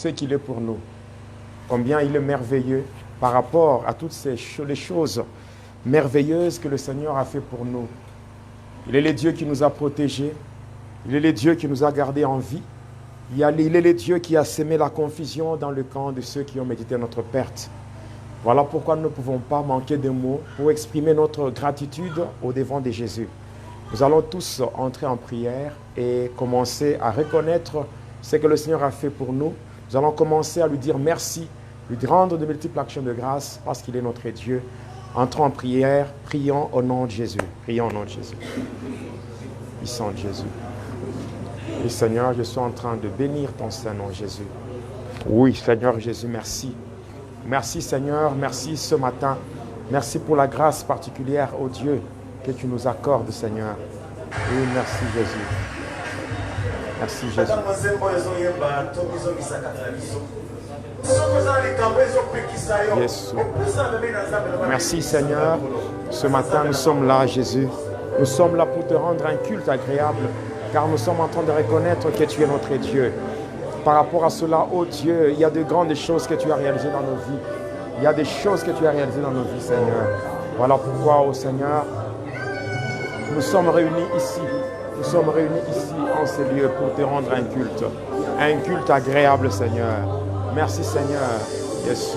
ce qu'il est pour nous. Combien il est merveilleux par rapport à toutes les choses merveilleuses que le Seigneur a fait pour nous. Il est le Dieu qui nous a protégés. Il est le Dieu qui nous a gardés en vie. Il est le Dieu qui a sémé la confusion dans le camp de ceux qui ont médité notre perte. Voilà pourquoi nous ne pouvons pas manquer de mots pour exprimer notre gratitude au devant de Jésus. Nous allons tous entrer en prière et commencer à reconnaître ce que le Seigneur a fait pour nous. Nous allons commencer à lui dire merci, lui rendre de multiples actions de grâce parce qu'il est notre Dieu. Entrons en prière, prions au nom de Jésus. Prions au nom de Jésus. Puissant Jésus. Et Seigneur, je suis en train de bénir ton Saint-Nom, Jésus. Oui, Seigneur Jésus, merci. Merci Seigneur, merci ce matin. Merci pour la grâce particulière, ô Dieu, que tu nous accordes, Seigneur. Oui, merci Jésus. Merci Jésus. Yes. Merci Seigneur. Ce matin, nous sommes là, Jésus. Nous sommes là pour te rendre un culte agréable, car nous sommes en train de reconnaître que tu es notre Dieu. Par rapport à cela, oh Dieu, il y a de grandes choses que tu as réalisées dans nos vies. Il y a des choses que tu as réalisées dans nos vies, Seigneur. Voilà pourquoi, oh Seigneur, nous sommes réunis ici. Nous sommes réunis ici, en ce lieu, pour te rendre un culte. Un culte agréable, Seigneur. Merci, Seigneur. Jésus.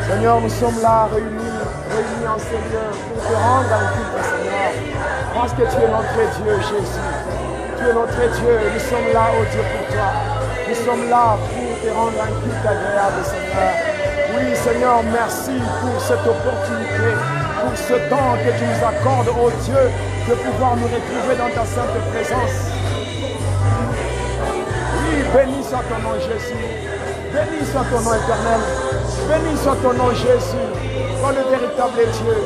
Seigneur, nous sommes là réunis en ce lieu pour te rendre un culte, Seigneur. Parce que tu es notre Dieu, Jésus. Tu es notre Dieu. Nous sommes là, oh Dieu, pour toi. Nous sommes là pour te rendre un culte agréable, Seigneur. Oui, Seigneur, merci pour cette opportunité, pour ce temps que tu nous accordes, oh Dieu, de pouvoir nous retrouver dans ta sainte présence. Oui, béni soit ton nom, Jésus. Béni soit ton nom éternel. Béni soit ton nom, Jésus. Toi le véritable Dieu.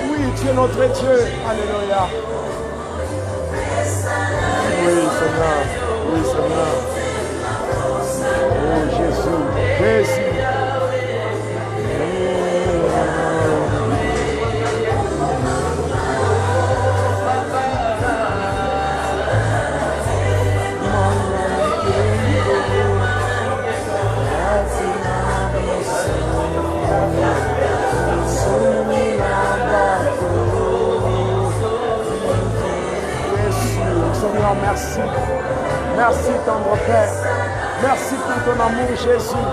Oui, tu es notre Dieu. Alléluia. Oui, Seigneur. Oui, Seigneur. Oh, Jésus. Jésus. Seigneur, merci. Merci, tendre Père. Merci pour ton amour, Jésus.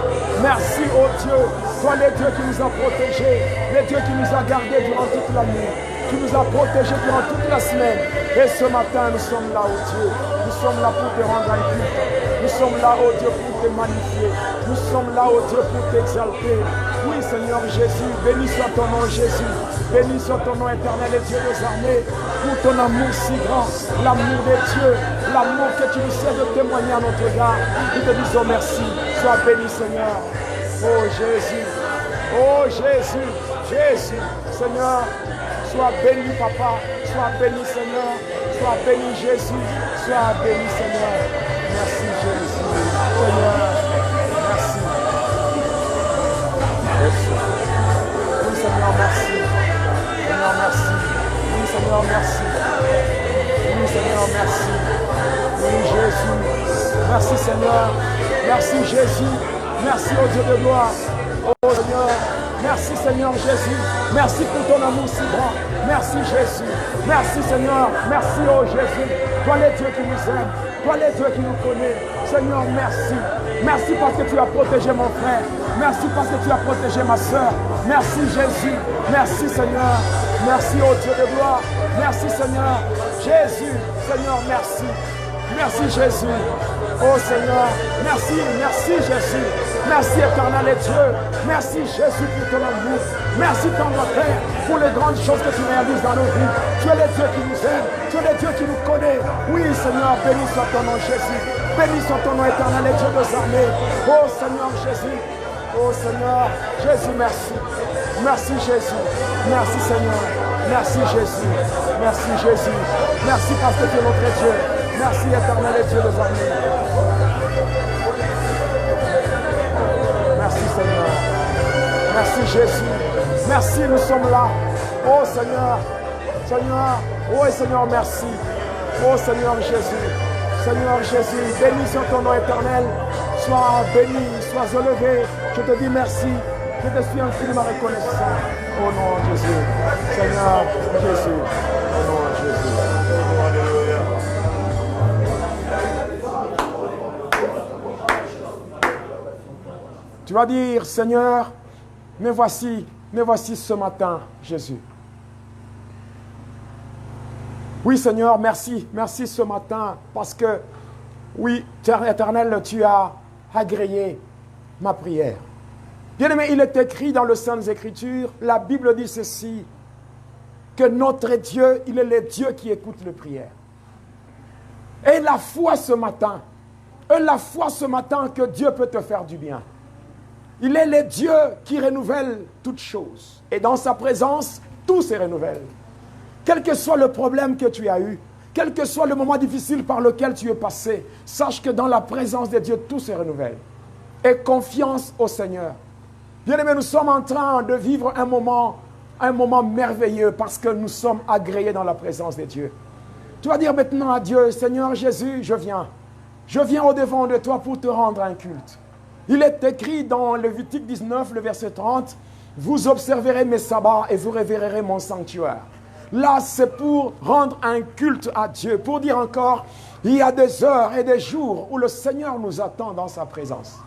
Merci, oh Dieu. Toi, le Dieu qui nous a protégés, le Dieu qui nous a gardés durant toute la nuit. Tu nous as protégés durant toute la semaine. Et ce matin, nous sommes là, oh Dieu. Nous sommes là pour te rendre un culte. Nous sommes là, oh Dieu, pour te magnifier. Nous sommes là, oh Dieu, pour t'exalter. Oui, Seigneur Jésus, béni soit ton nom, Jésus. Béni soit ton nom éternel et Dieu des armées. Pour ton amour si grand, l'amour de Dieu, l'amour que tu nous sais de témoigner à notre égard. Nous te disons merci. Sois béni, Seigneur. Oh Jésus. Oh Jésus. Jésus. Seigneur, sois béni, Papa. Sois béni, Seigneur. Sois béni, Jésus. Sois béni, Seigneur. Merci, Jésus. Seigneur, merci. Oui, Seigneur, merci. Seigneur, merci. Oui, Seigneur, merci. Oui, Seigneur, merci. Oui, Jésus. Merci, Seigneur. Merci, Jésus. Merci, au Dieu de gloire. Oh, Seigneur. Merci, Seigneur Jésus. Merci pour ton amour si grand. Merci, Jésus. Merci, Seigneur. Merci, oh Jésus. Toi, les dieux qui nous aiment. Toi, les dieux qui nous connaissent. Seigneur, merci. Merci parce que tu as protégé mon frère. Merci parce que tu as protégé ma soeur. Merci, Jésus. Merci, Seigneur. Merci, oh Dieu de gloire. Merci, Seigneur. Jésus, Seigneur, merci. Merci, Jésus. Oh Seigneur, merci, merci Jésus. Merci éternel et Dieu. Merci Jésus pour ton amour. Merci tendre Père pour les grandes choses que tu réalises dans nos vies. Tu es le Dieu qui nous aime. Tu es le Dieu qui nous connaît. Oui Seigneur, béni soit ton nom Jésus. Béni soit ton nom éternel et Dieu des armées. Oh Seigneur Jésus. Oh Seigneur, Jésus merci. Merci Jésus. Merci Seigneur. Merci Jésus. Merci Jésus. Merci parce que tu es notre Dieu. Merci éternel et Dieu des armées. Merci Seigneur. Merci Jésus. Merci, nous sommes là. Oh Seigneur. Seigneur. Oh Seigneur, merci. Oh Seigneur Jésus. Seigneur Jésus, béni soit ton nom éternel. Sois béni, sois élevé. Je te dis merci. Je te suis infiniment reconnaissant. Au nom de Jésus. Seigneur Jésus. Au nom de Jésus. Tu vas dire, Seigneur, me voici ce matin, Jésus. Oui, Seigneur, merci ce matin, parce que, oui, Éternel, tu as agréé ma prière. Bien-aimé, il est écrit dans les Saintes Écritures, la Bible dit ceci, que notre Dieu, il est le Dieu qui écoute les prières. Et la foi ce matin que Dieu peut te faire du bien. Il est le Dieu qui renouvelle toutes choses. Et dans sa présence, tout se renouvelle. Quel que soit le problème que tu as eu, quel que soit le moment difficile par lequel tu es passé, sache que dans la présence de Dieu, tout se renouvelle. Et confiance au Seigneur. Bien-aimés, nous sommes en train de vivre un moment merveilleux parce que nous sommes agréés dans la présence de Dieu. Tu vas dire maintenant à Dieu, Seigneur Jésus, je viens. Je viens au-devant de toi pour te rendre un culte. Il est écrit dans Lévitique 19, le verset 30, « Vous observerez mes sabbats et vous révérerez mon sanctuaire. » Là, c'est pour rendre un culte à Dieu, pour dire encore, il y a des heures et des jours où le Seigneur nous attend dans sa présence.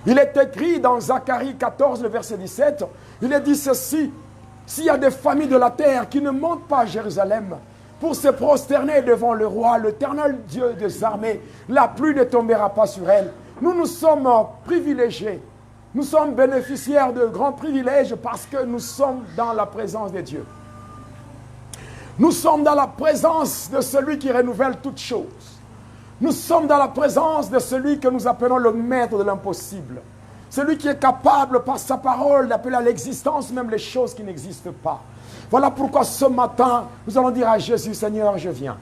Il est écrit dans Zacharie 14, le verset 17, il est dit ceci, « S'il y a des familles de la terre qui ne montent pas à Jérusalem, pour se prosterner devant le roi, l'Éternel Dieu des armées, la pluie ne tombera pas sur elle. » Nous sommes privilégiés. Nous sommes bénéficiaires de grands privilèges parce que nous sommes dans la présence de Dieu. Nous sommes dans la présence de celui qui renouvelle toutes choses. Nous sommes dans la présence de celui que nous appelons le maître de l'impossible. Celui qui est capable par sa parole d'appeler à l'existence même les choses qui n'existent pas. Voilà pourquoi ce matin, nous allons dire à Jésus, Seigneur, je viens.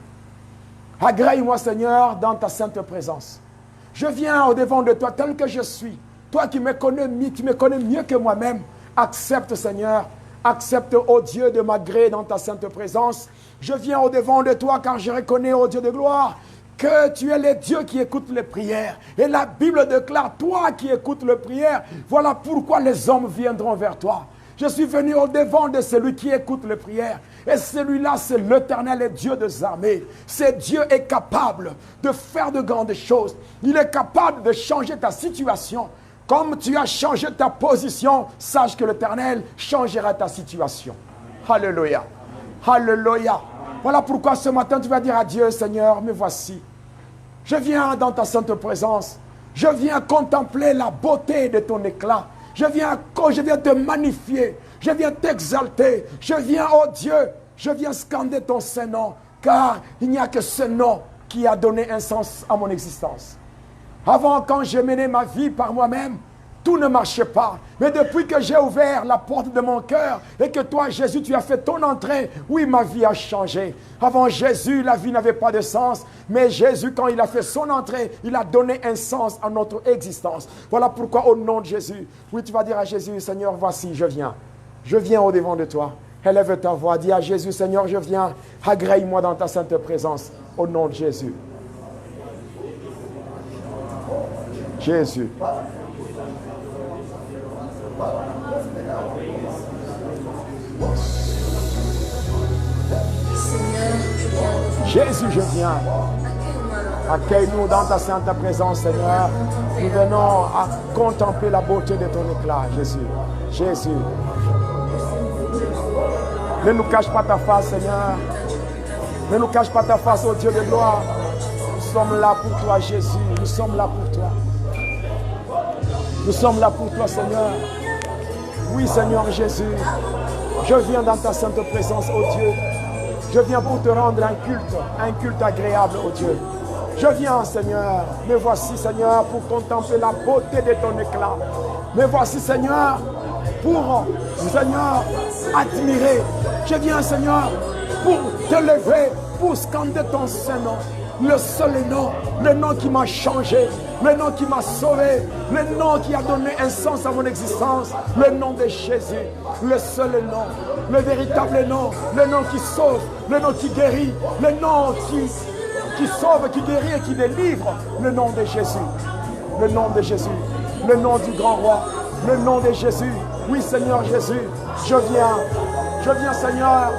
Agrée-moi, Seigneur, dans ta sainte présence. Je viens au-devant de toi tel que je suis. Toi qui me connais mieux que moi-même. Accepte, Seigneur. Accepte, ô Dieu, de m'agréer dans ta sainte présence. Je viens au-devant de toi car je reconnais, ô Dieu de gloire, que tu es le Dieu qui écoute les prières. Et la Bible déclare, toi qui écoutes les prières, voilà pourquoi les hommes viendront vers toi. Je suis venu au-devant de celui qui écoute les prières. Et celui-là, c'est l'Éternel et Dieu des armées. Ce Dieu est capable de faire de grandes choses. Il est capable de changer ta situation. Comme tu as changé ta position, sache que l'Éternel changera ta situation. Alléluia. Alléluia. Voilà pourquoi ce matin tu vas dire à Dieu, Seigneur, me voici. Je viens dans ta sainte présence. Je viens contempler la beauté de ton éclat. Je viens te magnifier. Je viens t'exalter. Je viens, oh Dieu, je viens scander ton Saint-Nom. Car il n'y a que ce nom qui a donné un sens à mon existence. Avant, quand je menais ma vie par moi-même, tout ne marchait pas. Mais depuis que j'ai ouvert la porte de mon cœur et que toi, Jésus, tu as fait ton entrée, oui, ma vie a changé. Avant Jésus, la vie n'avait pas de sens. Mais Jésus, quand il a fait son entrée, il a donné un sens à notre existence. Voilà pourquoi, au nom de Jésus, oui, tu vas dire à Jésus, Seigneur, voici, je viens. Je viens au-devant de toi. Élève ta voix, dis à Jésus, Seigneur, je viens. Agrée-moi dans ta sainte présence. Au nom de Jésus. Jésus. Jésus, je viens. Accueille-nous dans ta sainte présence, Seigneur. Nous venons à contempler la beauté de ton éclat, Jésus. Jésus. Ne nous cache pas ta face, Seigneur. Ne nous cache pas ta face, ô Dieu de gloire. Nous sommes là pour toi, Jésus. Nous sommes là pour toi. Nous sommes là pour toi, Seigneur. Oui, Seigneur Jésus. Je viens dans ta sainte présence, ô Dieu. Je viens pour te rendre un culte agréable, ô Dieu. Je viens, Seigneur. Me voici, Seigneur, pour contempler la beauté de ton éclat. Me voici, Seigneur, pour, Seigneur, admirer. Je viens, Seigneur, pour te lever, pour scander ton Saint-Nom. Le seul nom, le nom qui m'a changé, le nom qui m'a sauvé, le nom qui a donné un sens à mon existence, le nom de Jésus, le seul nom, le véritable nom, le nom qui sauve, le nom qui guérit, le nom qui sauve, qui guérit et qui délivre, le nom de Jésus, le nom de Jésus, le nom du grand roi, le nom de Jésus. Oui, Seigneur Jésus, je viens, Seigneur,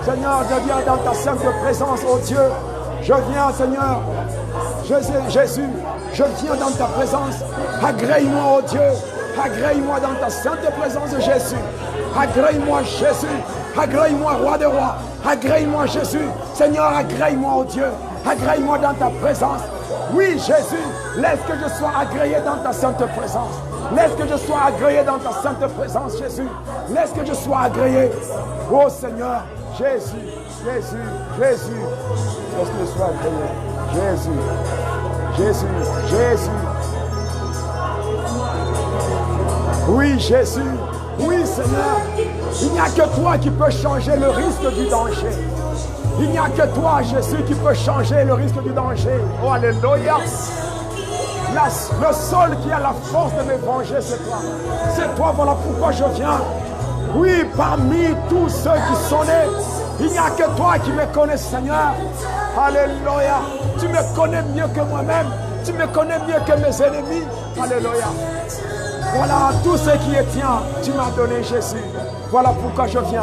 Seigneur, je viens dans ta sainte présence, oh Dieu. Je viens, Seigneur, Jésus, je viens dans ta présence. Agrée-moi, oh Dieu, agrée-moi dans ta sainte présence, Jésus. Agrée-moi, Jésus, agrée-moi, roi de rois, agrée-moi, Jésus. Seigneur, agrée-moi, oh Dieu, agrée-moi dans ta présence. Oui, Jésus, laisse que je sois agréé dans ta sainte présence. Laisse que je sois agréé dans ta sainte présence, Jésus. Laisse que je sois agréé. Oh Seigneur, Jésus, Jésus, Jésus. Laisse que je sois agréé. Jésus, Jésus, Jésus. Oui, Jésus. Oui, Seigneur. Il n'y a que toi qui peux changer le risque du danger. Il n'y a que toi, Jésus, qui peut changer le risque du danger. Oh, alléluia. Le seul qui a la force de me venger, c'est toi. C'est toi, voilà pourquoi je viens. Oui, parmi tous ceux qui sont nés, il n'y a que toi qui me connais, Seigneur. Alléluia. Tu me connais mieux que moi-même. Tu me connais mieux que mes ennemis. Alléluia. Voilà tout ce qui est tien. Tu m'as donné, Jésus. Voilà pourquoi je viens.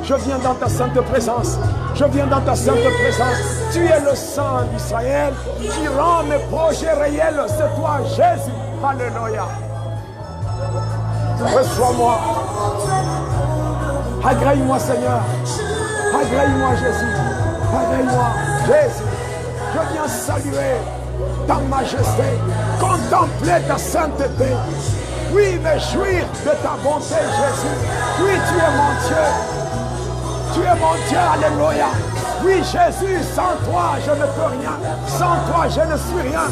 Je viens dans ta sainte présence. Je viens dans ta sainte présence. Tu es le Saint d'Israël qui rend mes projets réels. C'est toi, Jésus. Alléluia. Reçois-moi. Agrée-moi, Seigneur. Agrée-moi, Jésus. Agrée-moi, Jésus. Je viens saluer ta majesté. Contempler ta sainteté. Oui, me jouir de ta bonté, Jésus. Oui, tu es mon Dieu. Tu es mon Dieu, alléluia. Oui, Jésus, sans toi, je ne peux rien. Sans toi, je ne suis rien.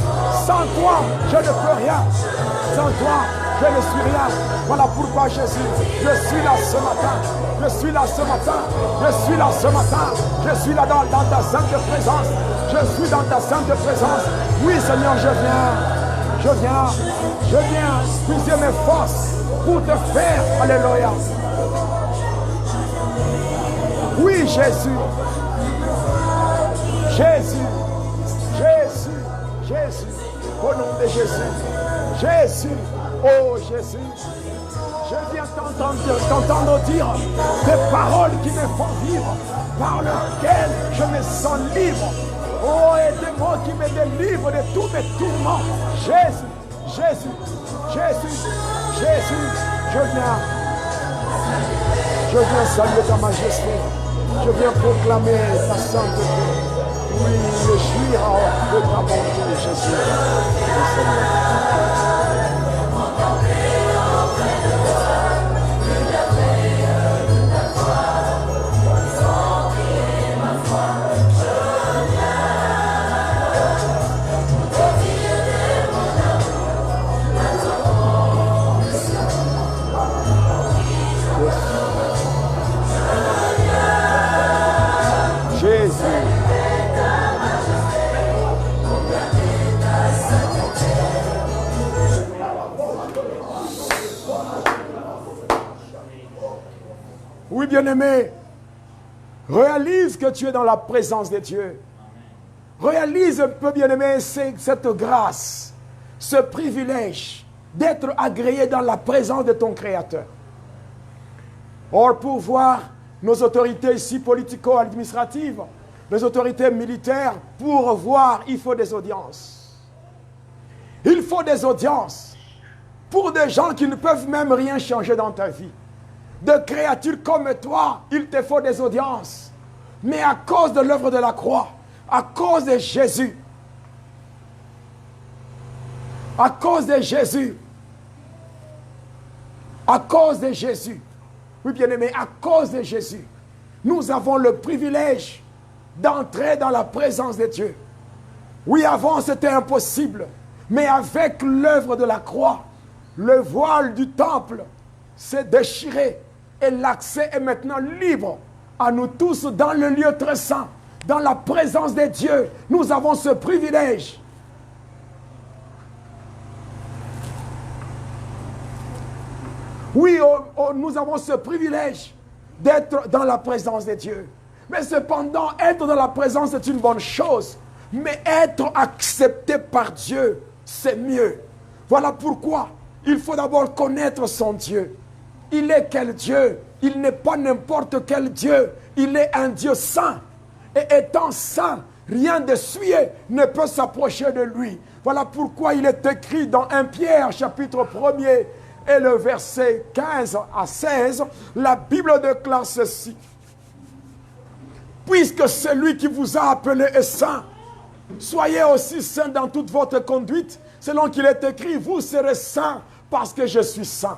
Sans toi, je ne peux rien. Sans toi, je ne suis rien. Voilà pourquoi, Jésus, je suis là ce matin. Je suis là ce matin. Je suis là ce matin. Je suis là dans ta sainte présence. Je suis dans ta sainte présence. Oui, Seigneur, je viens. Je viens. Je viens puiser mes forces pour te faire. Alléluia. Oui, Jésus. Jésus. Jésus. Jésus. Au nom de Jésus. Jésus. Oh Jésus. Je viens t'entendre dire des paroles qui me font vivre, par lesquelles je me sens libre. Oh, et des mots qui me délivrent de tous mes tourments. Jésus. Jésus. Jésus. Jésus. Je viens saluer ta majesté. Je viens proclamer ta sainteté. Oui, me jouir de ta bonté, Jésus. Oui, Seigneur. Oui, bien-aimé, réalise que tu es dans la présence de Dieu. Réalise un peu, bien-aimé, cette grâce, ce privilège d'être agréé dans la présence de ton Créateur. Or, pour voir nos autorités ici politico-administratives, les autorités militaires, pour voir, il faut des audiences. Il faut des audiences pour des gens qui ne peuvent même rien changer dans ta vie. De créatures comme toi, il te faut des audiences. Mais à cause de l'œuvre de la croix, à cause de Jésus, à cause de Jésus, à cause de Jésus, oui bien-aimé, à cause de Jésus, nous avons le privilège d'entrer dans la présence de Dieu. Oui, avant c'était impossible, mais avec l'œuvre de la croix, le voile du temple s'est déchiré. Et l'accès est maintenant libre à nous tous dans le lieu très saint, dans la présence de Dieu. Nous avons ce privilège. Oui, nous avons ce privilège d'être dans la présence de Dieu. Mais cependant, être dans la présence est une bonne chose. Mais être accepté par Dieu, c'est mieux. Voilà pourquoi il faut d'abord connaître son Dieu. Il est quel Dieu? Il n'est pas n'importe quel Dieu. Il est un Dieu saint. Et étant saint, rien de souillé ne peut s'approcher de lui. Voilà pourquoi il est écrit dans 1 Pierre, chapitre 1er, et le verset 15 à 16, la Bible déclare ceci. Puisque celui qui vous a appelé est saint, soyez aussi saints dans toute votre conduite, selon qu'il est écrit, vous serez saints parce que je suis saint.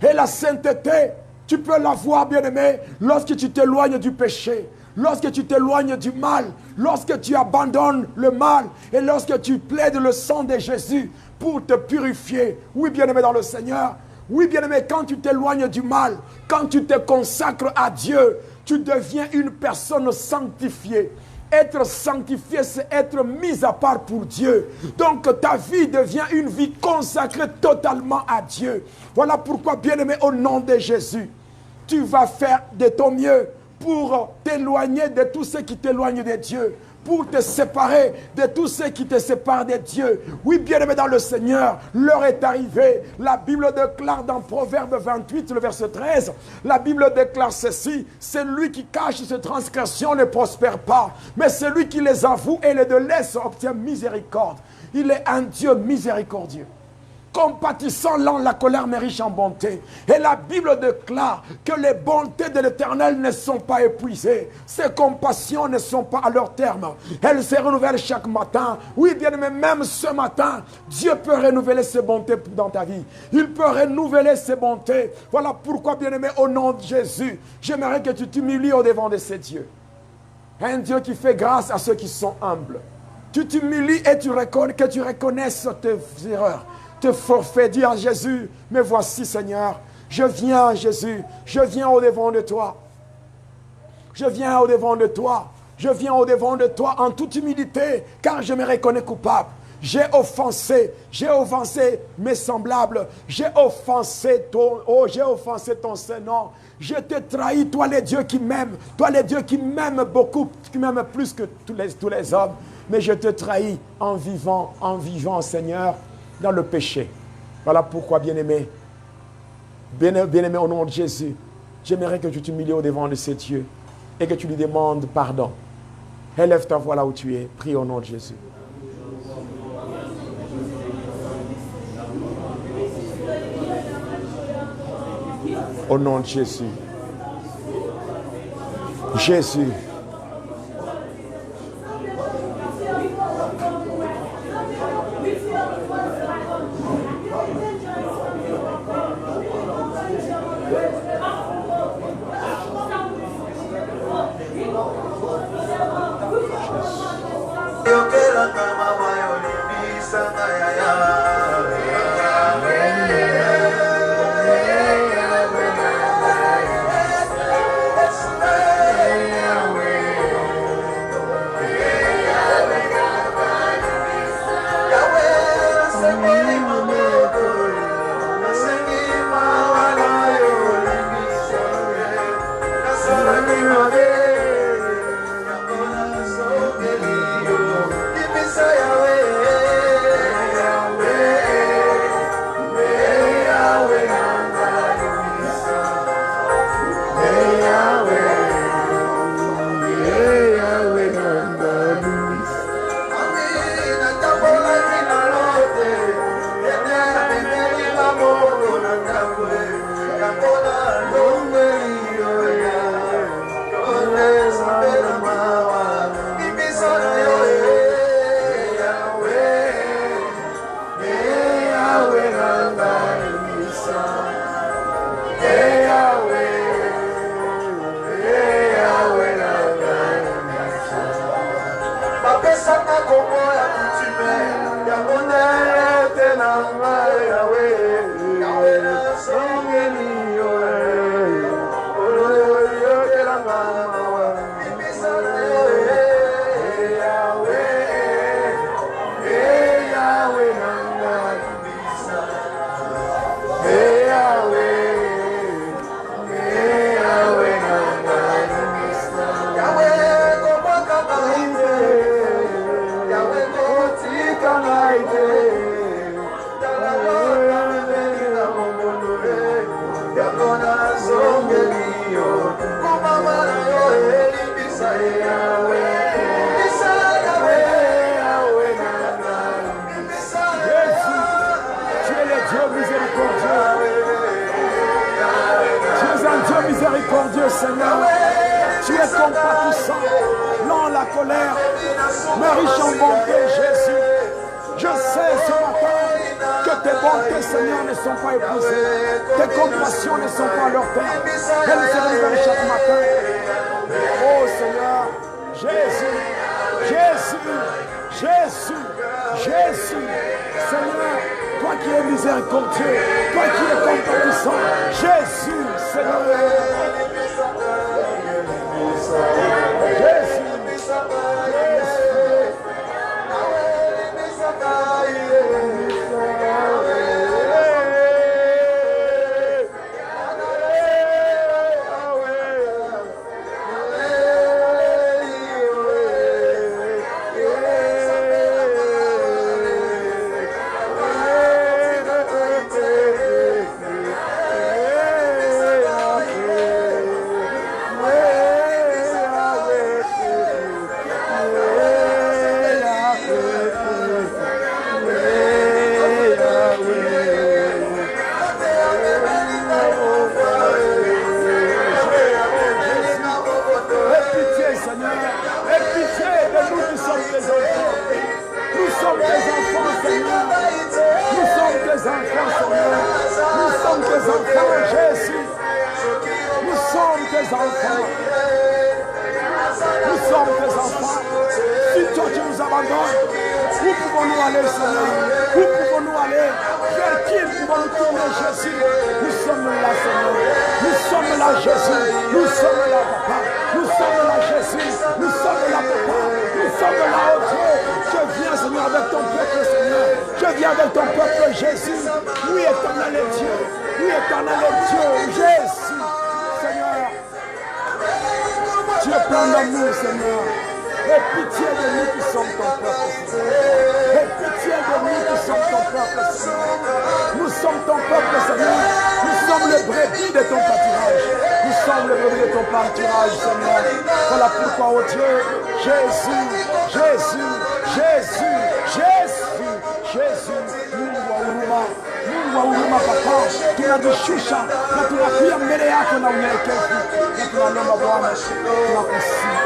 Et la sainteté, tu peux la voir, bien-aimé, lorsque tu t'éloignes du péché, lorsque tu t'éloignes du mal, lorsque tu abandonnes le mal et lorsque tu plaides le sang de Jésus pour te purifier. Oui, bien-aimé dans le Seigneur. Oui, bien-aimé, quand tu t'éloignes du mal, quand tu te consacres à Dieu, tu deviens une personne sanctifiée. Être sanctifié, c'est être mis à part pour Dieu. Donc ta vie devient une vie consacrée totalement à Dieu. Voilà pourquoi, bien-aimé, au nom de Jésus, tu vas faire de ton mieux pour t'éloigner de tous ceux qui t'éloignent de Dieu, pour te séparer de tous ceux qui te séparent de Dieu. Oui, bien-aimé dans le Seigneur, l'heure est arrivée. La Bible déclare dans Proverbe 28, le verset 13, la Bible déclare ceci, celui qui cache ses transgressions ne prospère pas, mais celui qui les avoue et les délaisse obtient miséricorde. Il est un Dieu miséricordieux. Compatissant, lent la colère, mais riche en bonté. Et la Bible déclare que les bontés de l'Éternel ne sont pas épuisées. Ses compassions ne sont pas à leur terme. Elles se renouvellent chaque matin. Oui, bien aimé, même ce matin, Dieu peut renouveler ses bontés dans ta vie. Il peut renouveler ses bontés. Voilà pourquoi, bien aimé, au nom de Jésus, j'aimerais que tu t'humilies au devant de ces dieux. Un Dieu qui fait grâce à ceux qui sont humbles. Tu t'humilies et que tu reconnaisses tes erreurs. Te forfait, dis à Jésus, mais voici Seigneur, je viens Jésus, je viens au devant de toi. Je viens au devant de toi. Je viens au devant de toi en toute humilité, car je me reconnais coupable. J'ai offensé mes semblables, j'ai offensé ton Saint-Nom. Je t'ai trahi, toi les dieux qui m'aiment, toi les dieux qui m'aiment beaucoup, qui m'aiment plus que tous les hommes. Mais je te trahis en vivant, Seigneur, dans le péché. Voilà pourquoi, bien-aimé, bien-aimé au nom de Jésus, j'aimerais que tu t'humilies au devant de ces dieux et que tu lui demandes pardon. Élève ta voix là où tu es. Prie au nom de Jésus. Au nom de Jésus. Jésus. Miséricordieux Seigneur, tu es compatissant, lent à la colère, mais riche en bonté, Jésus. Je sais ce matin que tes bontés, Seigneur, ne sont pas épuisées, tes compassions ne sont pas à leur terme, elles se révèlent chaque matin. Oh Seigneur, Jésus, Jésus, Jésus, Jésus, Seigneur, toi qui es miséricordieux, toi qui es compatissant, Jésus, Seigneur. Jésus. wa huruma Baba, tunajishusha na tunakuja mbele yako na unyenyekevu, na tunaomba Bwana, tunakusihi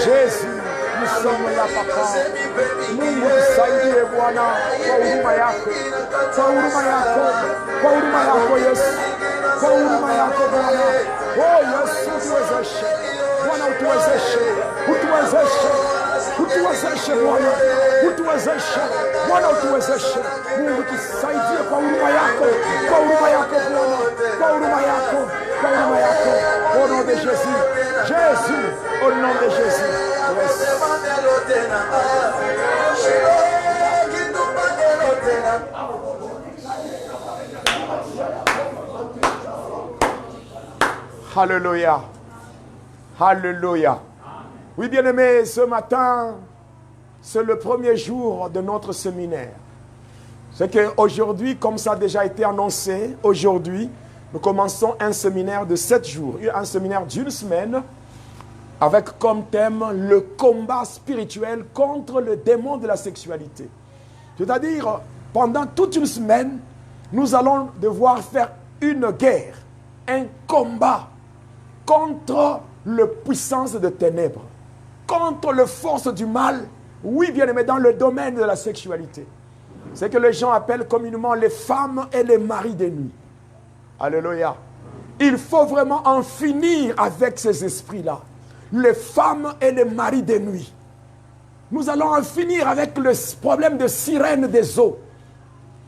Jésus, nous sommes là, Papa. Mungu tusaidie Bwana kwa huruma yako, kwa huruma yako, kwa huruma yako Yesu, kwa huruma yako Bwana. Oh Yesu, utuwezeshe Bwana, utuwezeshe, utuwezeshe, utuwezeshe Bwana, utuwezeshe Bwana, utuwezeshe. Mungu tusaidie kwa huruma yako, kwa huruma yako Bwana, kwa huruma yako, kwa huruma yako. Au nom de Jésus, Jésus, au nom de Jésus. Yes. Alléluia. Alléluia. Oui, bien-aimés, ce matin, c'est le premier jour de notre séminaire. C'est qu'aujourd'hui, comme ça a déjà été annoncé, aujourd'hui, nous commençons un séminaire de 7 jours, un séminaire d'une semaine, avec comme thème le combat spirituel contre le démon de la sexualité. C'est-à-dire, pendant toute une semaine, nous allons devoir faire une guerre, un combat contre la puissance de ténèbres, contre les forces du mal, oui, bien aimé, dans le domaine de la sexualité. C'est que les gens appellent communément les femmes et les maris des nuits. Alléluia. Il faut vraiment en finir avec ces esprits-là. Les femmes et les maris des nuits. Nous allons en finir avec le problème de sirène des eaux.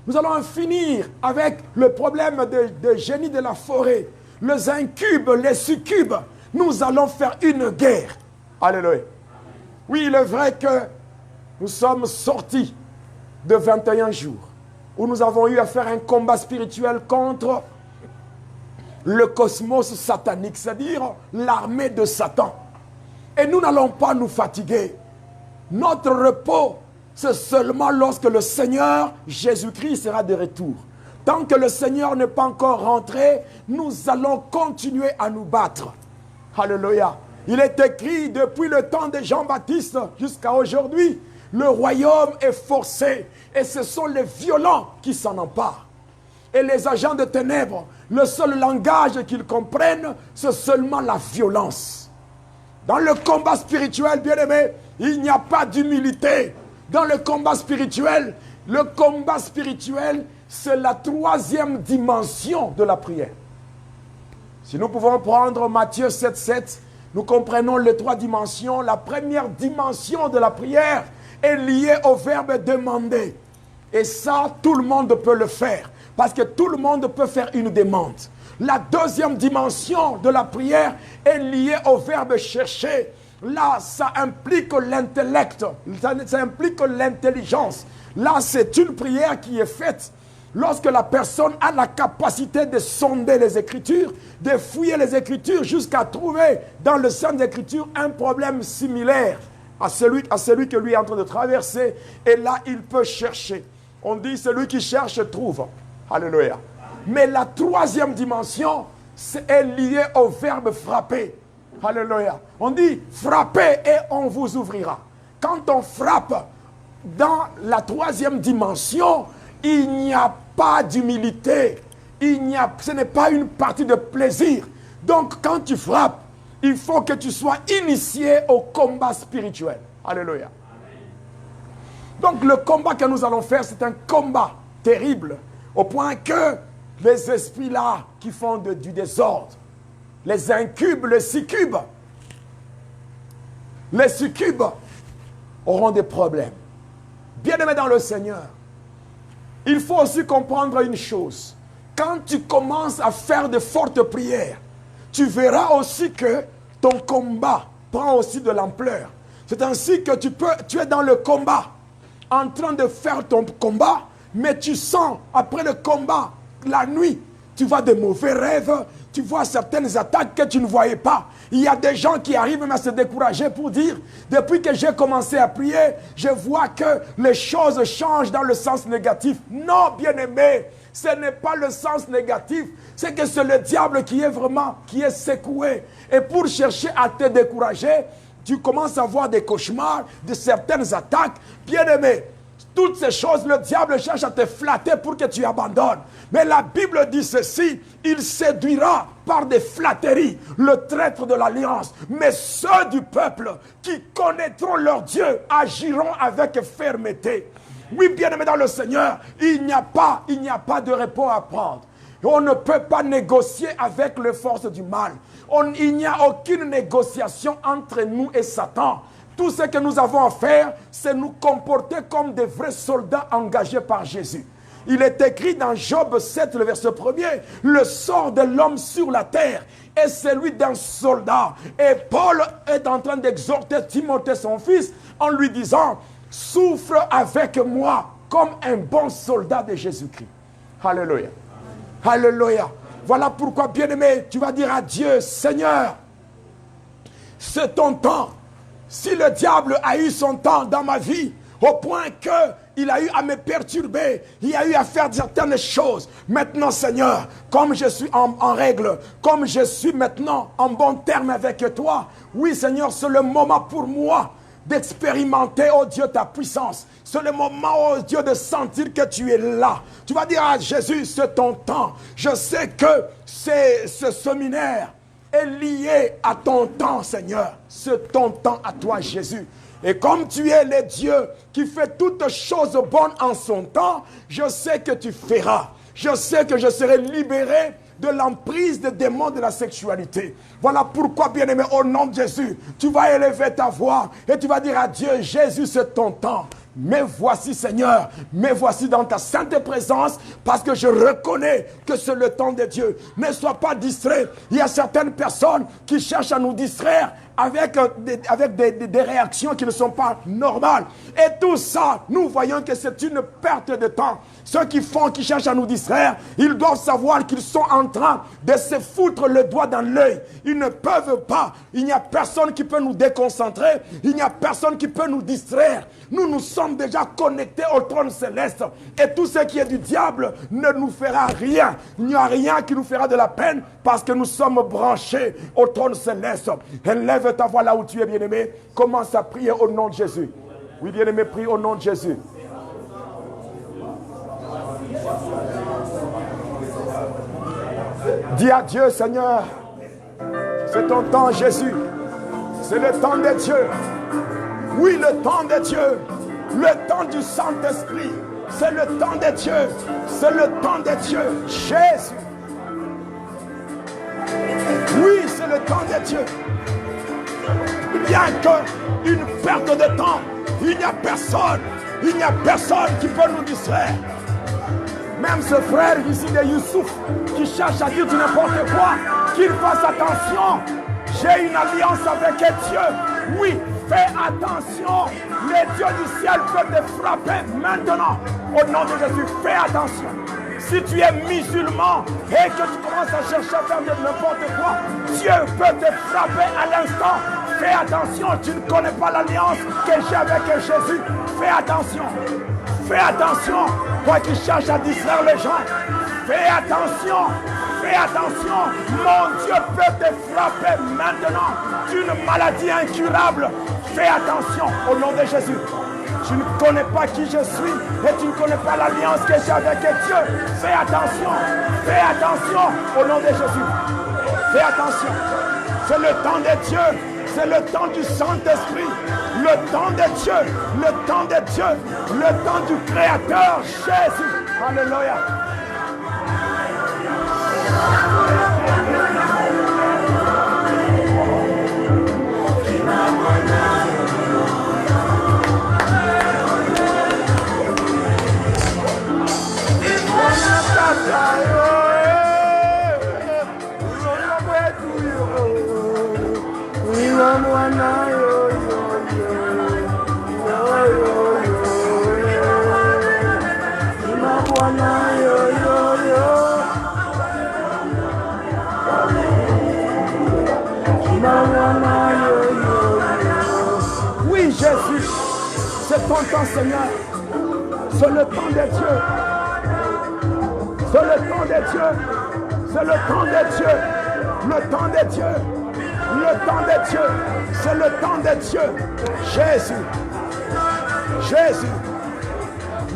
Nous allons en finir avec le problème de génie de la forêt, les incubes, les succubes. Nous allons faire une guerre. Alléluia. Oui, il est vrai que nous sommes sortis de 21 jours où nous avons eu à faire un combat spirituel contre le cosmos satanique, c'est-à-dire l'armée de Satan. Et nous n'allons pas nous fatiguer. Notre repos, c'est seulement lorsque le Seigneur Jésus-Christ sera de retour. Tant que le Seigneur n'est pas encore rentré, nous allons continuer à nous battre. Alléluia. Il est écrit depuis le temps de Jean-Baptiste jusqu'à aujourd'hui, le royaume est forcé et ce sont les violents qui s'en emparent. Et les agents de ténèbres, le seul langage qu'ils comprennent, c'est seulement la violence. Dans le combat spirituel, bien-aimé, il n'y a pas d'humilité. Dans le combat spirituel, c'est la troisième dimension de la prière. Si nous pouvons prendre Matthieu 7,7, nous comprenons les 3 dimensions. La première dimension de la prière est liée au verbe demander. Et ça, tout le monde peut le faire. Parce que tout le monde peut faire une demande. La deuxième dimension de la prière est liée au verbe chercher. Là, ça implique l'intellect, ça implique l'intelligence. Là, c'est une prière qui est faite lorsque la personne a la capacité de sonder les Écritures, de fouiller les Écritures jusqu'à trouver dans le sein des Écritures un problème similaire à celui que lui est en train de traverser. Et là, il peut chercher. On dit celui qui cherche trouve. Alléluia. Mais la troisième dimension est liée au verbe frapper. Alléluia. On dit frappez et on vous ouvrira. Quand on frappe dans la troisième dimension, il n'y a pas d'humilité. Ce n'est pas une partie de plaisir. Donc quand tu frappes, il faut que tu sois initié au combat spirituel. Alléluia. Donc le combat que nous allons faire, c'est un combat terrible. Au point que les esprits là qui font du désordre, les incubes, les succubes auront des problèmes. Bien-aimés dans le Seigneur, il faut aussi comprendre une chose. Quand tu commences à faire de fortes prières, tu verras aussi que ton combat prend aussi de l'ampleur. C'est ainsi que tu es dans le combat, en train de faire ton combat, mais tu sens, après le combat, la nuit, tu vas de mauvais rêves, tu vois certaines attaques que tu ne voyais pas. Il y a des gens qui arrivent même à se décourager pour dire, depuis que j'ai commencé à prier, je vois que les choses changent dans le sens négatif. Non, bien-aimé, ce n'est pas le sens négatif, c'est que c'est le diable qui est secoué. Et pour chercher à te décourager, tu commences à avoir des cauchemars, de certaines attaques. Bien-aimé, toutes ces choses, le diable cherche à te flatter pour que tu abandonnes. Mais la Bible dit ceci, il séduira par des flatteries le traître de l'alliance. Mais ceux du peuple qui connaîtront leur Dieu agiront avec fermeté. Oui, bien-aimé dans le Seigneur, il n'y a pas de repos à prendre. On ne peut pas négocier avec les forces du mal. Il n'y a aucune négociation entre nous et Satan. Tout ce que nous avons à faire, c'est nous comporter comme des vrais soldats engagés par Jésus. Il est écrit dans Job 7, le verset 1er, le sort de l'homme sur la terre est celui d'un soldat. Et Paul est en train d'exhorter Timothée, son fils, en lui disant, souffre avec moi comme un bon soldat de Jésus-Christ. Alléluia. Alléluia. Voilà pourquoi, bien-aimé, tu vas dire à Dieu, Seigneur, c'est ton temps. Si le diable a eu son temps dans ma vie, au point qu'il a eu à me perturber, il a eu à faire certaines choses. Maintenant, Seigneur, comme je suis en règle, comme je suis maintenant en bon terme avec toi, oui, Seigneur, c'est le moment pour moi d'expérimenter, oh Dieu, ta puissance. C'est le moment, oh Dieu, de sentir que tu es là. Tu vas dire à Jésus, c'est ton temps. Je sais que ce séminaire est lié à ton temps, Seigneur. C'est ton temps à toi, Jésus. Et comme tu es le Dieu qui fait toutes choses bonnes en son temps, je sais que tu feras. Je sais que je serai libéré de l'emprise des démons de la sexualité. Voilà pourquoi, bien-aimé, au nom de Jésus, tu vas élever ta voix et tu vas dire à Dieu, Jésus, c'est ton temps. Mais voici, Seigneur, mais voici dans ta sainte présence, parce que je reconnais que c'est le temps de Dieu. Ne sois pas distrait. Il y a certaines personnes qui cherchent à nous distraire avec des réactions qui ne sont pas normales. Et tout ça, nous voyons que c'est une perte de temps. Ceux qui cherchent à nous distraire, ils doivent savoir qu'ils sont en train de se foutre le doigt dans l'œil. Ils ne peuvent pas. Il n'y a personne qui peut nous déconcentrer. Il n'y a personne qui peut nous distraire. Nous sommes déjà connectés au trône céleste. Et tout ce qui est du diable ne nous fera rien. Il n'y a rien qui nous fera de la peine parce que nous sommes branchés au trône céleste. Élève ta voix là où tu es, bien-aimé. Commence à prier au nom de Jésus. Oui, bien-aimé, prie au nom de Jésus. Dis à Dieu, Seigneur, c'est ton temps, Jésus. C'est le temps de Dieu. Oui, le temps de Dieu. Le temps du Saint-Esprit. C'est le temps de Dieu. C'est le temps de Dieu. Jésus. Oui, c'est le temps de Dieu. Bien qu'une perte de temps, il n'y a personne qui peut nous distraire. Même ce frère ici de Youssouf qui cherche à dire du n'importe quoi, qu'il fasse attention. J'ai une alliance avec Dieu. Oui, fais attention. Le Dieu du ciel peut te frapper maintenant. Au nom de Jésus, fais attention. Si tu es musulman et que tu commences à chercher à faire de n'importe quoi, Dieu peut te frapper à l'instant. Fais attention, tu ne connais pas l'alliance que j'ai avec Jésus. Fais attention. Fais attention, toi qui cherches à distraire les gens. Fais attention, fais attention. Mon Dieu peut te frapper maintenant d'une maladie incurable. Fais attention au nom de Jésus. Tu ne connais pas qui je suis et tu ne connais pas l'alliance que j'ai avec Dieu. Fais attention au nom de Jésus. Fais attention. C'est le temps de Dieu. C'est le temps du Saint-Esprit, le temps de Dieu, le temps de Dieu, le temps du Créateur, Jésus. Alléluia. ton temps, Seigneur. C'est le temps des dieux. C'est le temps des dieux. C'est le temps des dieux. Le temps des dieux. Le temps des dieux. C'est le temps des dieux. Jésus. Jésus.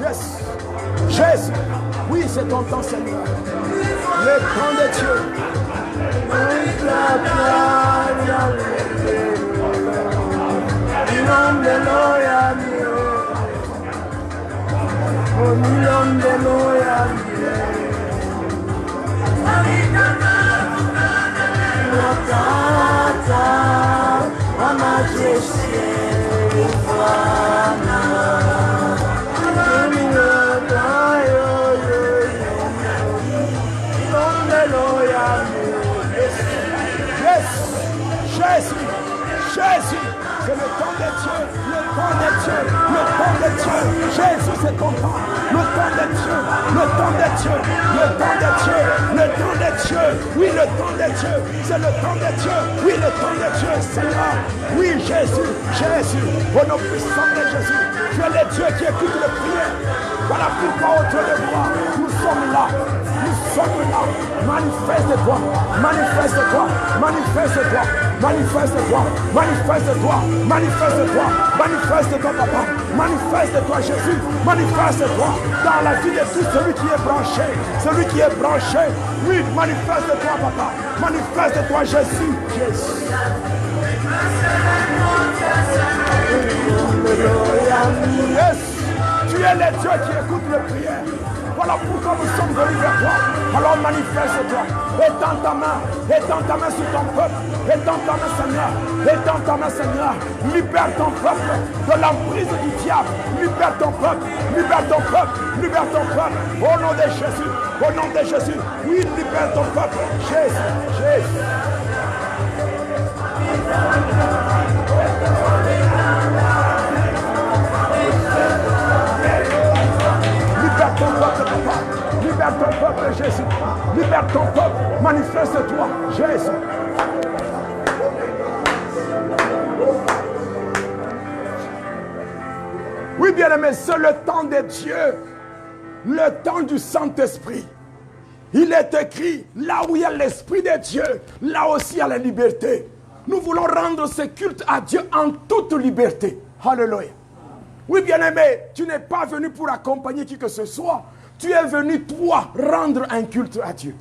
Yes. Jésus. Oui, c'est ton temps, Seigneur. Le temps des dieux. Jésus, Jésus, c'est le temps des dieux, le temps des dieux, le temps des dieux. Jésus, c'est ton temps. Le temps des dieux, le temps des dieux, le temps des dieux, le temps des dieux. Oui, le temps des dieux, c'est le temps des dieux. Oui, le temps des dieux, Seigneur. Oui, Jésus, Jésus, au nom puissant de Jésus. Tu es le Dieu qui écoute les prières. Voilà pourquoi, au Dieu de gloire, nous sommes là. Nous sommes là. Manifeste-toi, manifeste-toi, manifeste-toi, manifeste-toi, manifeste-toi, manifeste-toi, manifeste-toi, papa, manifeste-toi, Jésus, manifeste-toi dans la vie de tout celui qui est branché, celui qui est branché. Oui, manifeste-toi, papa, manifeste-toi, Jésus, Jésus. Yes, tu es le Dieu qui écoute les prières. Voilà pourquoi nous sommes venus vers toi. Alors manifeste-toi. Étends ta main sur ton peuple. Étends ta main, Seigneur. Étends ta main, Seigneur. Libère ton peuple de l'emprise du diable. Libère ton peuple. Libère ton peuple. Libère ton peuple. Au nom de Jésus. Au nom de Jésus. Oui, libère ton peuple. Jésus. Jésus. Libère ton peuple, papa. Libère ton peuple, Jésus. Libère ton peuple. Manifeste-toi, Jésus. Oui, bien-aimé, c'est le temps de Dieu. Le temps du Saint-Esprit. Il est écrit, là où il y a l'Esprit de Dieu, là aussi il y a la liberté. Nous voulons rendre ce culte à Dieu en toute liberté. Alléluia. Oui, bien-aimé, tu n'es pas venu pour accompagner qui que ce soit. Tu es venu, toi, rendre un culte à Dieu.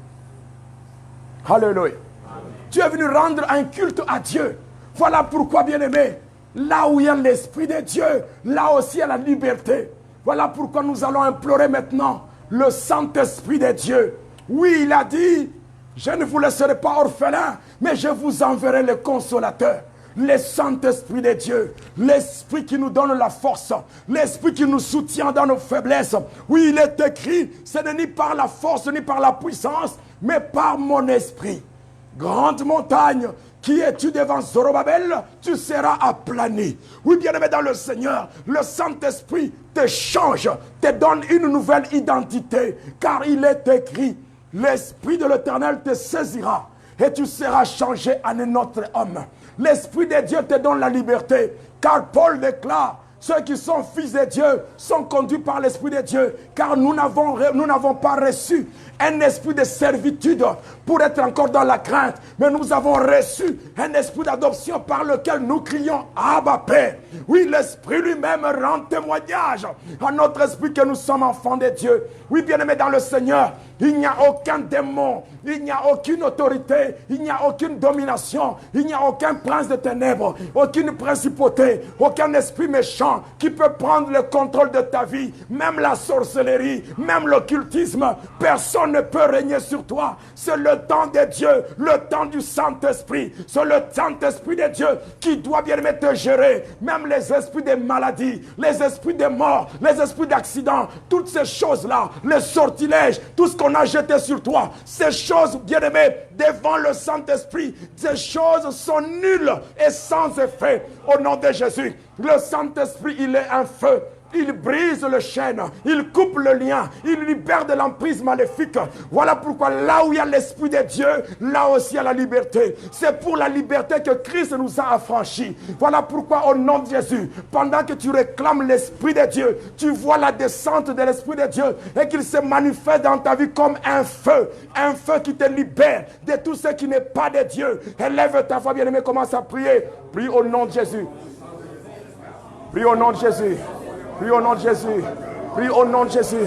Alléluia. Tu es venu rendre un culte à Dieu. Voilà pourquoi, bien-aimé, là où il y a l'Esprit de Dieu, là aussi il y a la liberté. Voilà pourquoi nous allons implorer maintenant le Saint-Esprit de Dieu. Oui, il a dit, je ne vous laisserai pas orphelins, mais je vous enverrai le Consolateur. Le Saint-Esprit de Dieu, l'Esprit qui nous donne la force, l'Esprit qui nous soutient dans nos faiblesses. Oui, il est écrit, ce n'est ni par la force, ni par la puissance, mais par mon Esprit. Grande montagne, qui es-tu devant Zorobabel, tu seras aplani. Oui, bien-aimé dans le Seigneur, le Saint-Esprit te change, te donne une nouvelle identité, car il est écrit, l'Esprit de l'Éternel te saisira, et tu seras changé en un autre homme. L'Esprit de Dieu te donne la liberté. Car Paul déclare, ceux qui sont fils de Dieu sont conduits par l'Esprit de Dieu. Car nous n'avons pas reçu un esprit de servitude pour être encore dans la crainte. Mais nous avons reçu un esprit d'adoption par lequel nous crions Abba Père. Oui, l'Esprit lui-même rend témoignage à notre esprit que nous sommes enfants de Dieu. Oui, bien-aimés dans le Seigneur, il n'y a aucun démon, il n'y a aucune autorité, il n'y a aucune domination, il n'y a aucun prince de ténèbres, aucune principauté, aucun esprit méchant qui peut prendre le contrôle de ta vie, même la sorcellerie, même l'occultisme. Personne ne peut régner sur toi. C'est le temps de Dieu, le temps du Saint-Esprit. C'est le Saint-Esprit de Dieu qui doit bien te gérer. Même les esprits de maladie, les esprits de mort, les esprits d'accident, toutes ces choses-là, les sortilèges, tout ce qu'on a jeté sur toi, ces choses, bien-aimés, devant le Saint-Esprit, ces choses sont nulles et sans effet. Au nom de Jésus, le Saint-Esprit, il est un feu. Il brise le chêne, il coupe le lien, il libère de l'emprise maléfique. Voilà pourquoi là où il y a l'Esprit de Dieu, là aussi il y a la liberté. C'est pour la liberté que Christ nous a affranchis. Voilà pourquoi au nom de Jésus, pendant que tu réclames l'Esprit de Dieu, tu vois la descente de l'Esprit de Dieu et qu'il se manifeste dans ta vie comme un feu qui te libère de tout ce qui n'est pas de Dieu. Élève ta voix, bien-aimé, commence à prier. Prie au nom de Jésus. Prie au nom de Jésus. Prie au nom de Jésus. Prie au nom de Jésus.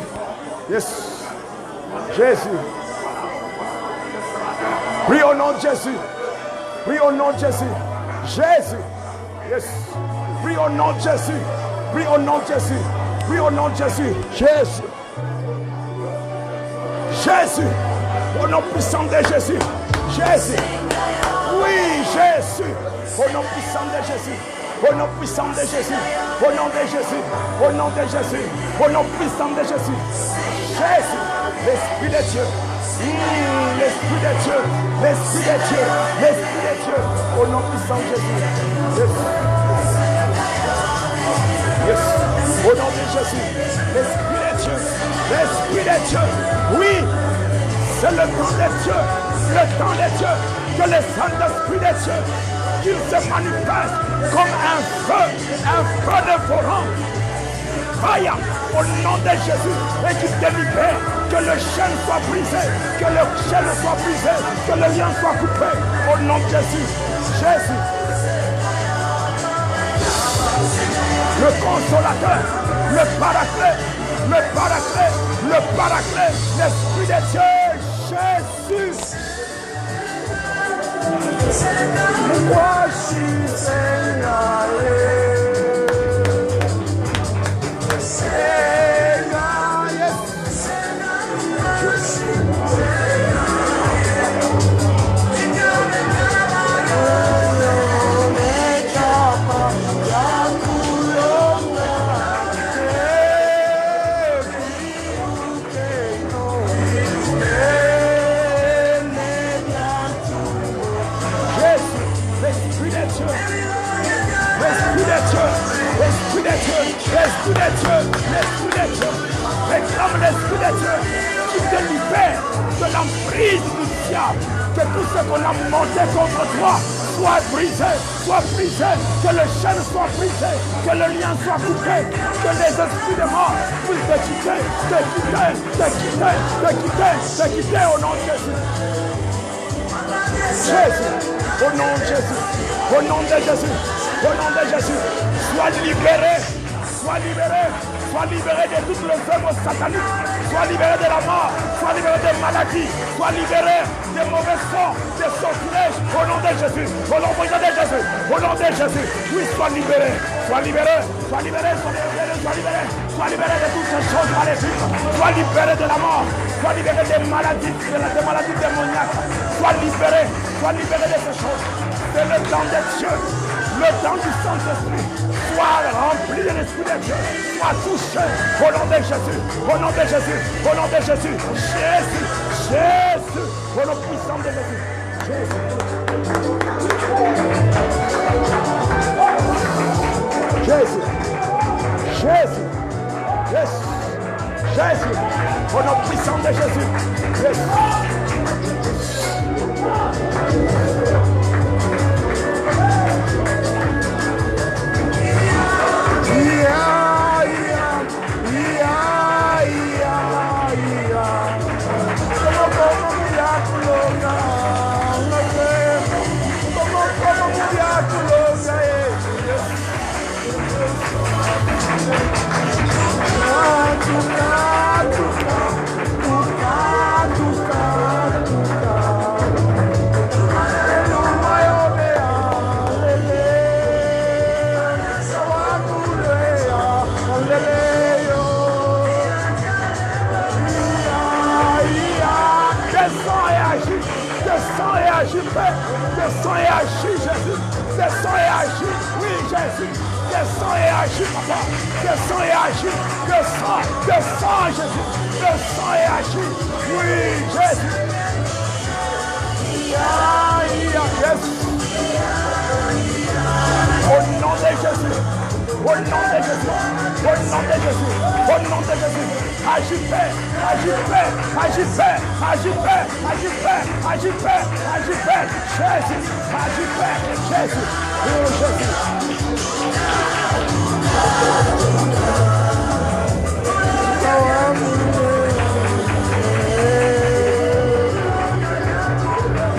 Yes. Jésus. Prie au nom de Jésus. Prie au nom de Jésus. Jésus. Yes. Prie au nom de Jésus. Prie au nom de Jésus. Prie au nom de Jésus. Jésus. Jésus. Au nom puissant de Jésus. Jésus. Oui, Jésus. Au nom puissant de Jésus. Au nom puissant de Jésus, au nom de Jésus, au nom de Jésus, au nom puissant de Jésus. Jésus, l'Esprit de Dieu, l'Esprit de Dieu, l'Esprit de Dieu, l'Esprit de Dieu, au nom puissant de Jésus. Yes. Yes. Au nom de Jésus, l'Esprit de Dieu, l'Esprit de Dieu. Oui, c'est le temps de Dieu, le temps de Dieu, que le Saint-Esprit de Dieu, qu'il se manifeste comme un feu dévorant. Vaillant au nom de Jésus et qu'il te libère, que le chêne soit brisé, que le chêne soit brisé, que le lien soit coupé. Au nom de Jésus, Jésus, le consolateur, le paraclet, l'Esprit de Dieu, Jésus. L'Esprit de Dieu, réclame l'Esprit de Dieu qui te libère de l'emprise du diable, que tout ce qu'on a monté contre toi soit brisé, que le chêne soit brisé, que le lien soit coupé, que les esprits de mort puissent te quitter au nom de Jésus. Jésus, au nom de Jésus, au nom de Jésus, au nom de Jésus, sois libéré. Sois libéré de toutes les œuvres sataniques, sois libéré de la mort, sois libéré des maladies, sois libéré des mauvais sorts, des sortilèges, au nom de Jésus, au nom de Jésus, au nom de Jésus, oui, sois libéré de toutes ces choses maléfiques, sois libéré de la mort, sois libéré des maladies démoniaques, sois libéré de ces choses. C'est le temps de Dieu, le temps du Saint-Esprit. Sois rempli de l'Esprit de Dieu, sois touché au nom de Jésus, au nom de Jésus, au nom de Jésus, Jésus, au nom puissant de Jésus, Jésus, au nom puissant de Jésus, Descends et agis, Jésus. Descends et agis. Oui, Jésus. Descends et agis, papa. Descends et agis. Descends, Jésus. Descends et agis. Oui, Jésus. Au nom de Jésus. Au nom de Jésus. Au nom de Jésus. Au nom de Jésus. Agis paix. Agis paix. Agis paix. Agis paix. Agis paix. Agis paix. Agis paix. Jésus. Agis paix. Jésus. Oh Jésus.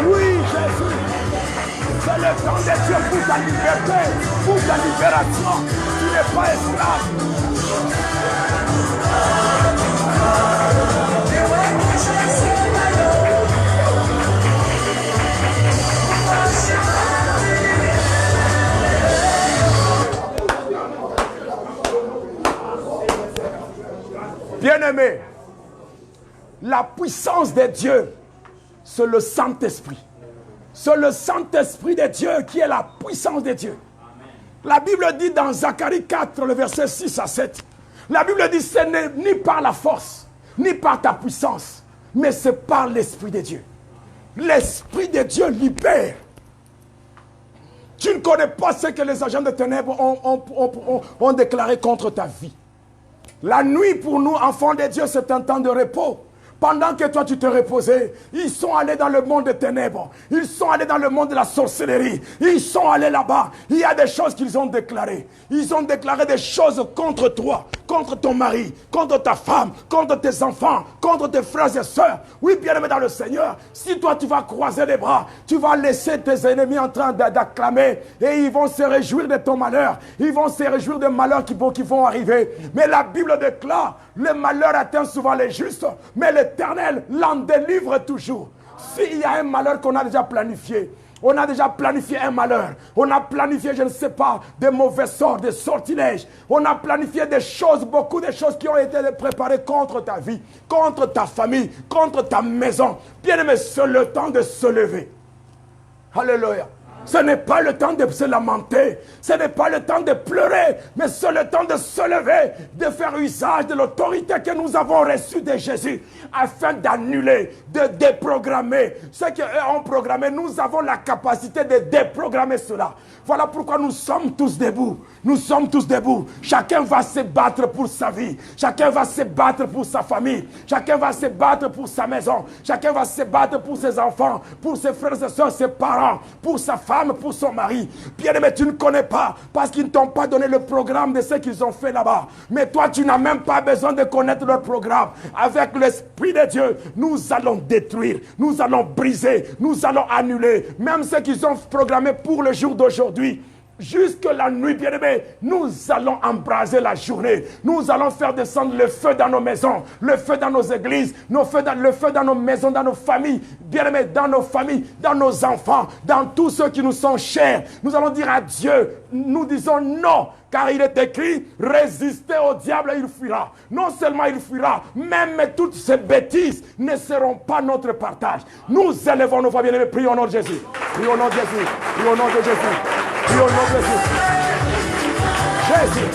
Oui, Jésus. C'est le temps de Dieu pour ta liberté, pour ta libération. Tu n'es pas esclave. Bien-aimé, la puissance de Dieu, c'est le Saint-Esprit. C'est le Saint-Esprit de Dieu qui est la puissance de Dieu. La Bible dit dans Zacharie 4, le verset 6 à 7, la Bible dit ce n'est ni par la force, ni par ta puissance, mais c'est par l'Esprit de Dieu. L'Esprit de Dieu libère. Tu ne connais pas ce que les agents de ténèbres ont déclaré contre ta vie. La nuit pour nous, enfants de Dieu, c'est un temps de repos. Pendant que toi tu te reposais, ils sont allés dans le monde des ténèbres. Ils sont allés dans le monde de la sorcellerie. Ils sont allés là-bas. Il y a des choses qu'ils ont déclarées. Ils ont déclaré des choses contre toi, contre ton mari, contre ta femme, contre tes enfants, contre tes frères et sœurs. Oui, bien-aimé dans le Seigneur, si toi tu vas croiser les bras, tu vas laisser tes ennemis en train d'acclamer et ils vont se réjouir de ton malheur. Ils vont se réjouir des malheurs qui vont arriver. Mais la Bible déclare, le malheur atteint souvent les justes, mais l'Éternel l'en délivre toujours. S'il y a un malheur qu'on a déjà planifié, on a déjà planifié un malheur. On a planifié, je ne sais pas, des mauvais sorts, des sortilèges. On a planifié des choses, beaucoup de choses qui ont été préparées contre ta vie, contre ta famille, contre ta maison. Bien aimé, c'est le temps de se lever. Alléluia. Ce n'est pas le temps de se lamenter, ce n'est pas le temps de pleurer, mais c'est le temps de se lever, de faire usage de l'autorité que nous avons reçue de Jésus, afin d'annuler, de déprogrammer. Ce qu'eux ont programmé, nous avons la capacité de déprogrammer cela. Voilà pourquoi nous sommes tous debout. Nous sommes tous debout. Chacun va se battre pour sa vie. Chacun va se battre pour sa famille. Chacun va se battre pour sa maison. Chacun va se battre pour ses enfants, pour ses frères et sœurs, ses parents, pour sa femme, pour son mari. Bien-aimé, tu ne connais pas parce qu'ils ne t'ont pas donné le programme de ce qu'ils ont fait là-bas. Mais toi, tu n'as même pas besoin de connaître leur programme. Avec l'Esprit de Dieu, nous allons détruire, nous allons briser, nous allons annuler. Même ce qu'ils ont programmé pour le jour d'aujourd'hui. Jusque la nuit, bien-aimés, nous allons embraser la journée. Nous allons faire descendre le feu dans nos maisons, le feu dans nos églises, le feu dans nos maisons, dans nos familles. Bien-aimés, dans nos familles, dans nos enfants, dans tous ceux qui nous sont chers. Nous allons dire à Dieu, nous disons non, car il est écrit, résistez au diable et il fuira. Non seulement il fuira, même toutes ces bêtises ne seront pas notre partage. Nous élevons nos voix, bien-aimés, prions au nom de Jésus. Prions au nom de Jésus. Prions au nom de Jésus. Prions au nom de Jésus. Jésus.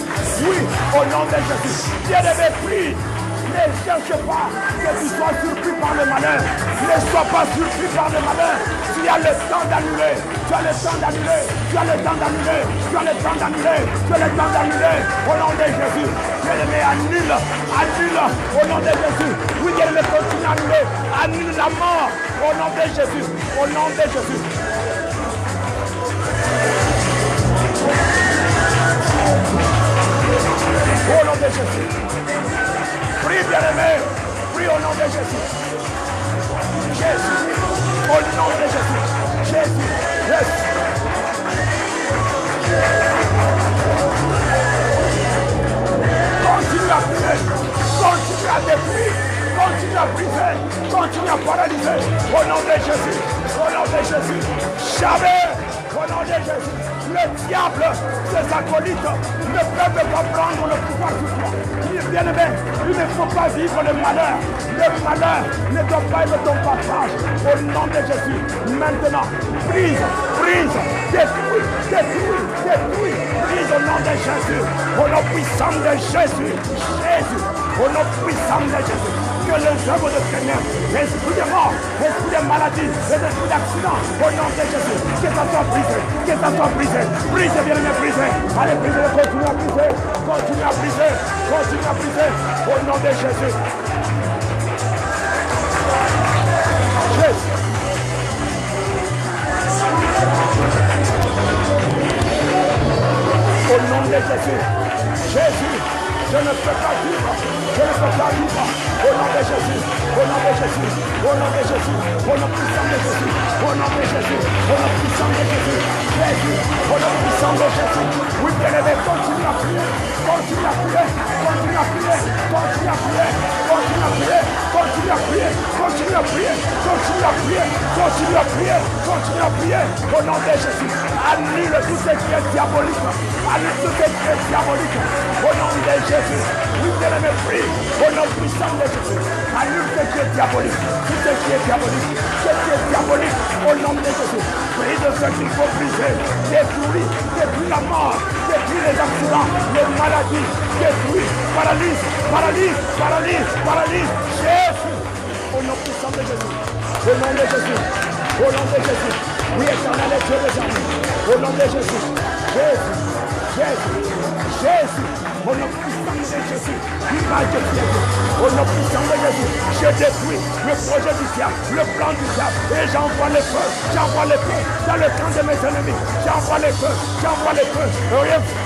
Oui, au nom de Jésus. Bien-aimé, prie. Ne cherche pas que tu sois surpris par le malheur. Ne sois pas surpris par le malheur. Tu as le temps d'annuler. Tu as le temps d'annuler. Tu as le temps d'annuler. Tu as le temps d'annuler. Tu as le temps d'annuler. Au nom de Jésus. Bien-aimé, annule. Annule. Au nom de Jésus. Oui, bien-aimé, continue à annuler. Annule la mort. Au nom de Jésus. Au nom de Jésus. Au nom de Jésus. Prie, bien-aimé. Prie au nom de Jésus. Jésus. Au nom de Jésus. Jésus. Jésus. Continue à prier. Continue à détruire. Continue à briser. Continue à paralyser. Au nom de Jésus. Au nom de Jésus. Jamais. Au nom de Jésus. Le diable, ses acolytes, ne peuvent pas prendre le pouvoir sur toi. Bien-aimé, il ne faut pas vivre le malheur. Le malheur ne doit pas être ton partage. Au nom de Jésus, maintenant, brise, brise, détruis, détruis, détruis. Brise au nom de Jésus. Au nom puissant de Jésus. Jésus. Au nom puissant de Jésus. que les œuvres de ténèbres, l'esprit de mort, l'esprit de maladie, les esprits d'accident, au nom de Jésus, que ça soit brisé, que ça soit brisé, brisé, bien-aimé, brisé. Allez, brisez, continue à briser, continue à briser, continue à briser, au nom de Jésus. Jésus. Au nom de Jésus, Jésus, je ne peux pas vivre, je ne peux pas vivre. Au nom de Jésus, au nom de Jésus, au nom de Jésus, au nom puissant de Jésus, au nom de Jésus, au nom puissant de Jésus, Jésus, au nom puissant de Jésus. Oui, bien-aimé, continue à prier, continue à prier, continue à prier, continue à prier, continue à prier, continue à prier, continue à prier, continue à prier, continue à prier, continue à prier, au nom de Jésus. Annule tout ce qui est diabolique, annule tout ce qui est diabolique, au nom de Jésus. Oui, bien-aimé, prie, au nom puissant de Jésus. Annule ce qui est diabolique, tout ce qui est diabolique, ce qui est diabolique, au nom de Jésus. Prie de ce qu'il faut briser, détruis la mort, détruis les accidents, les maladies, détruis, paralyse, paralyse, paralyse, paralyse. Jésus, au nom puissant de Jésus, au nom de Jésus, au nom de Jésus. Oui, éternel et Dieu des armées, au nom de Jésus, Jésus, Jésus, Jésus, au nom puissant de Jésus, image de Dieu, au nom puissant de Jésus, je détruis le projet du diable, le plan du diable, et j'envoie le feu dans le camp de mes ennemis, j'envoie le feu, fire,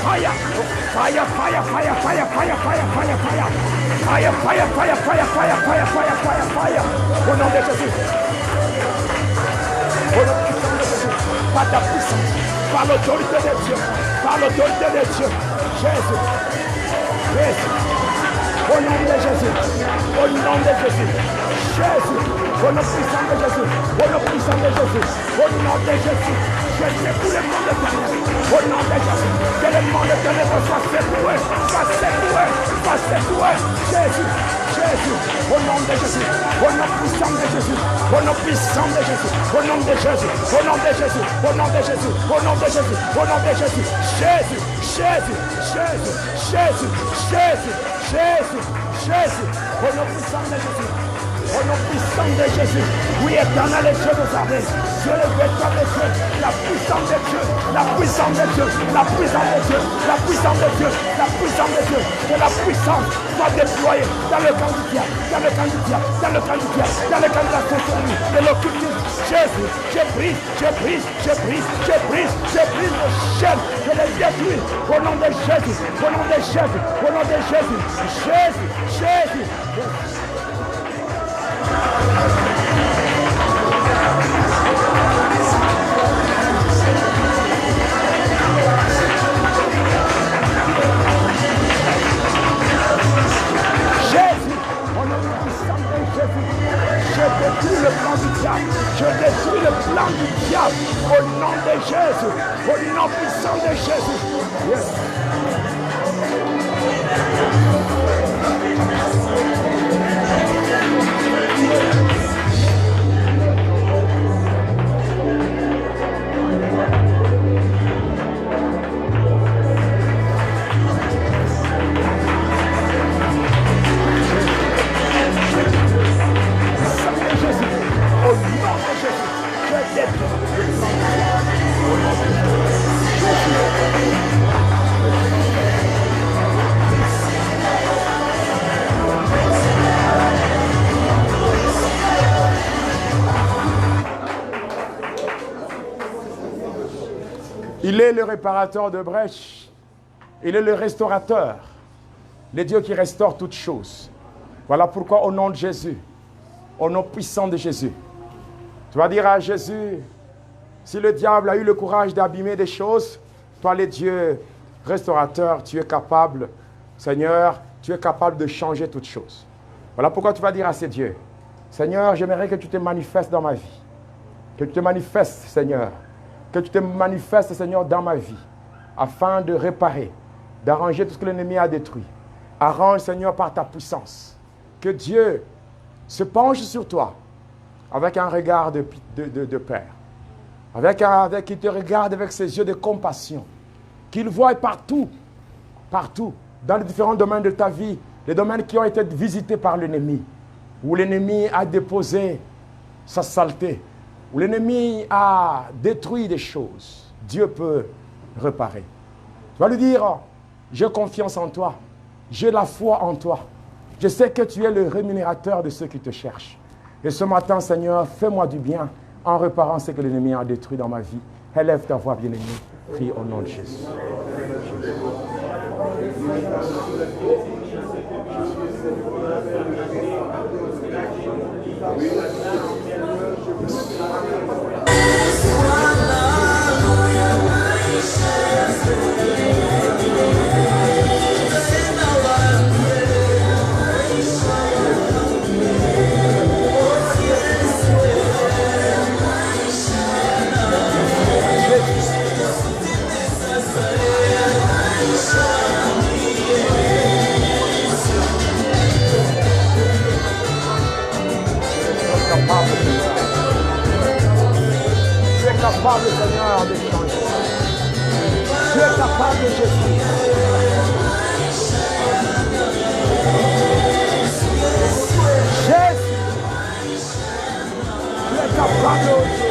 fire, fire, fire, fire, fire, fire, fire, fire, fire, fire, fire, fire, fire, fire, fire, fire, fire, fire, au nom de Jésus, au nom puissant de Jésus, par ta puissance, par l'autorité de Dieu, par l'autorité de Dieu, Jésus, Jésus, au nom de Jésus, au nom de Jésus, Jésus, au nom puissant de Jésus, au nom puissant de Jésus, au nom de Jésus, je secoue le monde de ténèbres, au nom de Jésus, que le monde de ténèbres soit secoué, Jésus, Jésus, au nom de Jésus, au nom puissant de Jésus, au nom puissant de Jésus, au nom de Jésus, au nom de Jésus, au nom de Jésus, au nom de Jésus, au nom de Jésus, Jésus, Jésus, Jésus, Jésus, Jésus, Jésus, Jésus, au nom puissant de Jésus. Au nom puissant de Jésus, oui, éternel et Dieu des armées, Dieu le véritable Dieu, la puissance de Dieu, la puissance de Dieu, la puissance de Dieu, la puissance de Dieu, la puissance de Dieu, que la puissance soit déployée dans le camp du diable, dans le camp du diable, dans le camp du diable, dans le camp de la sorcellerie, de l'occultisme. Jésus, je brise le chaîne, je les détruis, au nom de Jésus, au nom de Jésus, au nom de Jésus, Jésus, Jésus. Jésus, au nom puissant de Jésus, je détruis le plan du diable, je détruis le plan du diable, au nom de Jésus, au nom puissant de Jésus. Yes. Il est le réparateur de brèches. Il est le restaurateur. Le Dieu qui restaure toutes choses. Voilà pourquoi au nom de Jésus, au nom puissant de Jésus, tu vas dire à Jésus, si le diable a eu le courage d'abîmer des choses, toi le Dieu restaurateur, tu es capable, Seigneur, tu es capable de changer toutes choses. Voilà pourquoi tu vas dire à ces dieux, Seigneur, j'aimerais que tu te manifestes dans ma vie. Que tu te manifestes, Seigneur. Que tu te manifestes, Seigneur, dans ma vie, afin de réparer, d'arranger tout ce que l'ennemi a détruit. Arrange, Seigneur, par ta puissance. Que Dieu se penche sur toi avec un regard de Père. Qu'il te regarde avec ses yeux de compassion. Qu'il voie partout, dans les différents domaines de ta vie, les domaines qui ont été visités par l'ennemi. où l'ennemi a déposé sa saleté, où l'ennemi a détruit des choses, Dieu peut réparer. Tu vas lui dire, j'ai confiance en toi, j'ai la foi en toi. Je sais que tu es le rémunérateur de ceux qui te cherchent. Et ce matin, Seigneur, fais-moi du bien en réparant ce que l'ennemi a détruit dans ma vie. Élève ta voix, bien-aimée. Prie au nom de Jésus. Capable, Seigneur, de changer. Tu es capable, Jésus. Jésus, tu es capable.